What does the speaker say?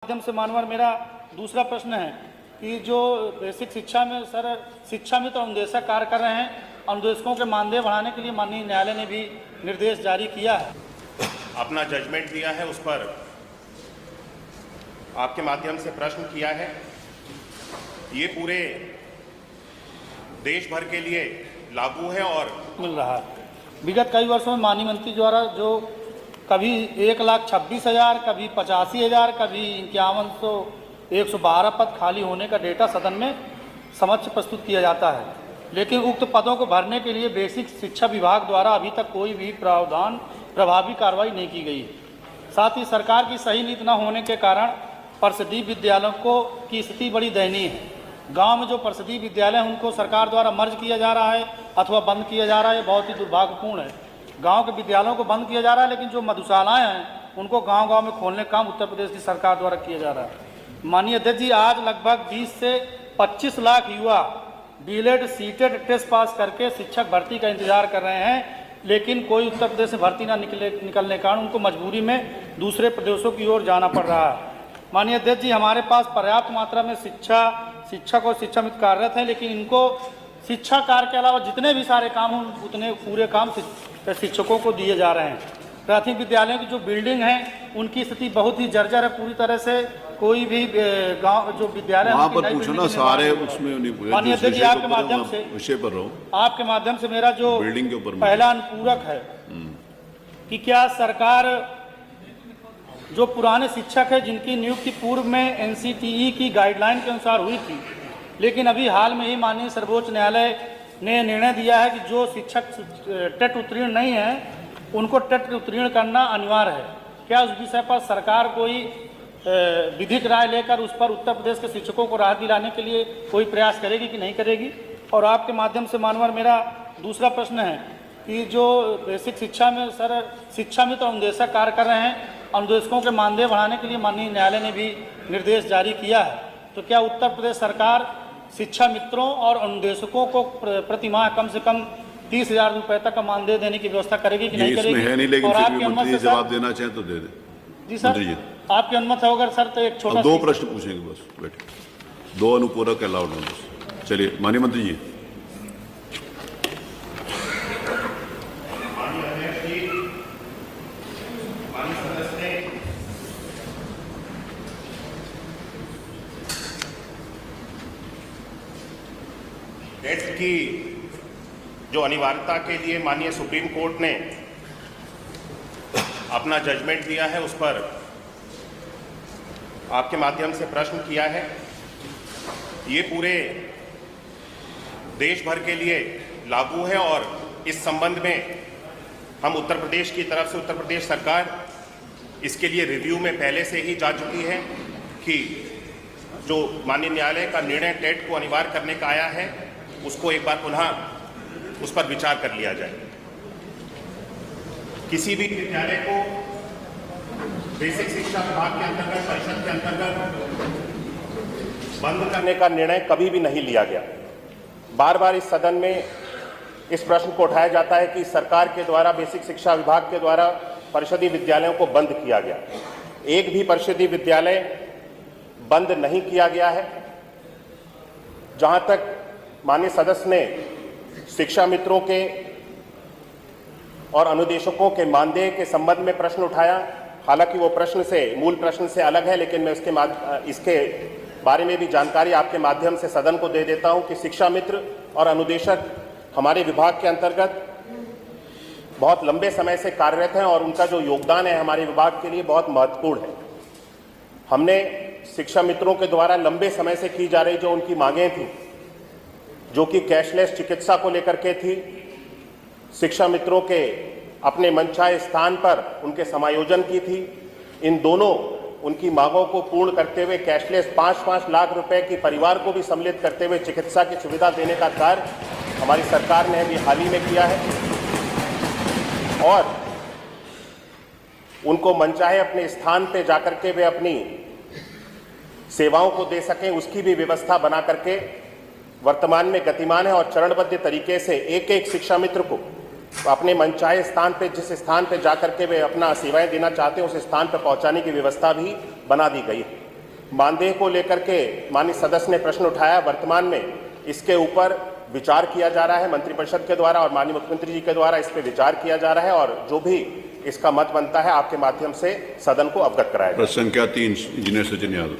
माध्यम से मानवर मेरा दूसरा प्रश्न है कि जो बेसिक शिक्षा में सर शिक्षा मित्र अनुदेशक कार्य कर रहे हैं, अनुदेशकों के मानदेय बढ़ाने के लिए माननीय न्यायालय ने भी निर्देश जारी किया है। अपना जजमेंट दिया है, उस पर आपके माध्यम से प्रश्न किया है। ये पूरे देश भर के लिए लागू है और मिल रहा है। विगत कई वर्षों में माननीय मंत्री द्वारा जो कभी 1,26,000, कभी 85,000, कभी 51,112 पद खाली होने का डेटा सदन में समक्ष प्रस्तुत किया जाता है, लेकिन उक्त पदों को भरने के लिए बेसिक शिक्षा विभाग द्वारा अभी तक कोई भी प्रावधान प्रभावी कार्रवाई नहीं की गई। साथ ही सरकार की सही नीति न होने के कारण परिषदीय विद्यालयों की स्थिति बड़ी दयनीय है। गांव में जो परिषदीय विद्यालय हैं उनको सरकार द्वारा मर्ज किया जा रहा है अथवा बंद किया जा रहा है, बहुत ही दुर्भाग्यपूर्ण है। गांव के विद्यालयों को बंद किया जा रहा है, लेकिन जो मधुशालाएं हैं उनको गांव-गांव में खोलने का काम उत्तर प्रदेश की सरकार द्वारा किया जा रहा है। माननीय अध्यक्ष जी, आज लगभग 20 से 25 लाख युवा डीएलएड सीटेड टेस्ट पास करके शिक्षक भर्ती का इंतजार कर रहे हैं, लेकिन कोई उत्तर प्रदेश से भर्ती ना निकलने के कारण उनको मजबूरी में दूसरे प्रदेशों की ओर जाना पड़ रहा है। माननीय अध्यक्ष जी, हमारे पास पर्याप्त मात्रा में शिक्षक और शिक्षा मित्र कार्यरत हैं, लेकिन इनको शिक्षा कार्य के अलावा जितने भी सारे काम हों उतने पूरे काम शिक्षकों को दिए जा रहे हैं। प्राथमिक विद्यालयों की जो बिल्डिंग है उनकी स्थिति बहुत ही जर्जर है, पूरी तरह से कोई भी गांव जो विद्यालय वहाँ पर पूछना सारे उसमें नहीं। माननीय अध्यक्ष जी, आपके माध्यम से विषय पर रहो। आपके माध्यम से मेरा जो बिल्डिंग के ऊपर पहला अनुपूरक है कि क्या सरकार जो पुराने शिक्षक है जिनकी नियुक्ति पूर्व में एनसीटीई की गाइडलाइन के अनुसार हुई थी, लेकिन अभी हाल में ही माननीय सर्वोच्च न्यायालय ने निर्णय दिया है कि जो शिक्षक टेट उत्तीर्ण नहीं है उनको टेट उत्तीर्ण करना अनिवार्य है। क्या उस विषय पर सरकार कोई विधिक राय लेकर उस पर उत्तर प्रदेश के शिक्षकों को राहत दिलाने के लिए कोई प्रयास करेगी कि नहीं करेगी? और आपके माध्यम से मानवर मेरा दूसरा प्रश्न है कि जो बेसिक शिक्षा में सर शिक्षा मित्र अनुदेशक कार्य कर रहे हैं, अनुदेशकों के मानदेय बढ़ाने के लिए माननीय न्यायालय ने भी निर्देश जारी किया है, तो क्या उत्तर प्रदेश सरकार शिक्षा मित्रों और अनुदेशकों को प्रति माह कम से कम 30,000 रुपये तक का मानदेय देने की व्यवस्था करेगी कि नहीं करेगी? है नहीं, लेकिन और फिर आपकी भी अनुमति से जवाब देना चाहें तो दे दे। जी सर, आपकी अनुमति होगा सर तो एक छोटा दो प्रश्न पूछेंगे बस, बैठे। 2 अनुपूरक अलाउड है बस। चलिए माननीय मंत्री जी। टेट की जो अनिवार्यता के लिए माननीय सुप्रीम कोर्ट ने अपना जजमेंट दिया है, उस पर आपके माध्यम से प्रश्न किया है। ये पूरे देश भर के लिए लागू है और इस संबंध में हम उत्तर प्रदेश की तरफ से उत्तर प्रदेश सरकार इसके लिए रिव्यू में पहले से ही जा चुकी है कि जो माननीय न्यायालय का निर्णय टेट को अनिवार्य करने का आया है उसको एक बार पुनः उस पर विचार कर लिया जाए। किसी भी विद्यालय को बेसिक शिक्षा विभाग के अंतर्गत परिषद के अंतर्गत बंद करने का निर्णय कभी भी नहीं लिया गया। बार बार इस सदन में इस प्रश्न को उठाया जाता है कि सरकार के द्वारा बेसिक शिक्षा विभाग के द्वारा परिषदीय विद्यालयों को बंद किया गया। एक भी परिषदीय विद्यालय बंद नहीं किया गया है। जहां तक माननीय सदस्य ने शिक्षा मित्रों के और अनुदेशकों के मानदेय के संबंध में प्रश्न उठाया, हालांकि वो प्रश्न से मूल प्रश्न से अलग है, लेकिन मैं इसके बारे में भी जानकारी आपके माध्यम से सदन को दे देता हूं कि शिक्षा मित्र और अनुदेशक हमारे विभाग के अंतर्गत बहुत लंबे समय से कार्यरत हैं और उनका जो योगदान है हमारे विभाग के लिए बहुत महत्वपूर्ण है। हमने शिक्षा मित्रों के द्वारा लंबे समय से की जा रही जो उनकी मांगें थी, जो कि कैशलेस चिकित्सा को लेकर के थी, शिक्षा मित्रों के अपने मनचाहे स्थान पर उनके समायोजन की थी, इन दोनों उनकी मांगों को पूर्ण करते हुए कैशलेस 5-5 लाख रुपए की परिवार को भी सम्मिलित करते हुए चिकित्सा की सुविधा देने का कार्य हमारी सरकार ने अभी हाल ही में किया है और उनको मनचाहे अपने स्थान पे जाकर के वे अपनी सेवाओं को दे सकें, उसकी भी व्यवस्था बना करके वर्तमान में गतिमान है और चरणबद्ध तरीके से एक एक शिक्षा मित्र को अपने मनचाहे स्थान पे, जिस स्थान पे जाकर के वे अपना सेवाएं देना चाहते हैं उस स्थान पर पहुंचाने की व्यवस्था भी बना दी गई है। मानदेय को लेकर के माननीय सदस्य ने प्रश्न उठाया, वर्तमान में इसके ऊपर विचार किया जा रहा है मंत्रिपरिषद के द्वारा और माननीय मुख्यमंत्री जी के द्वारा इस पर विचार किया जा रहा है और जो भी इसका मत बनता है आपके माध्यम से सदन को अवगत कराया जाए। प्रश्न संख्या 3 इंजीनियर सचिन यादव।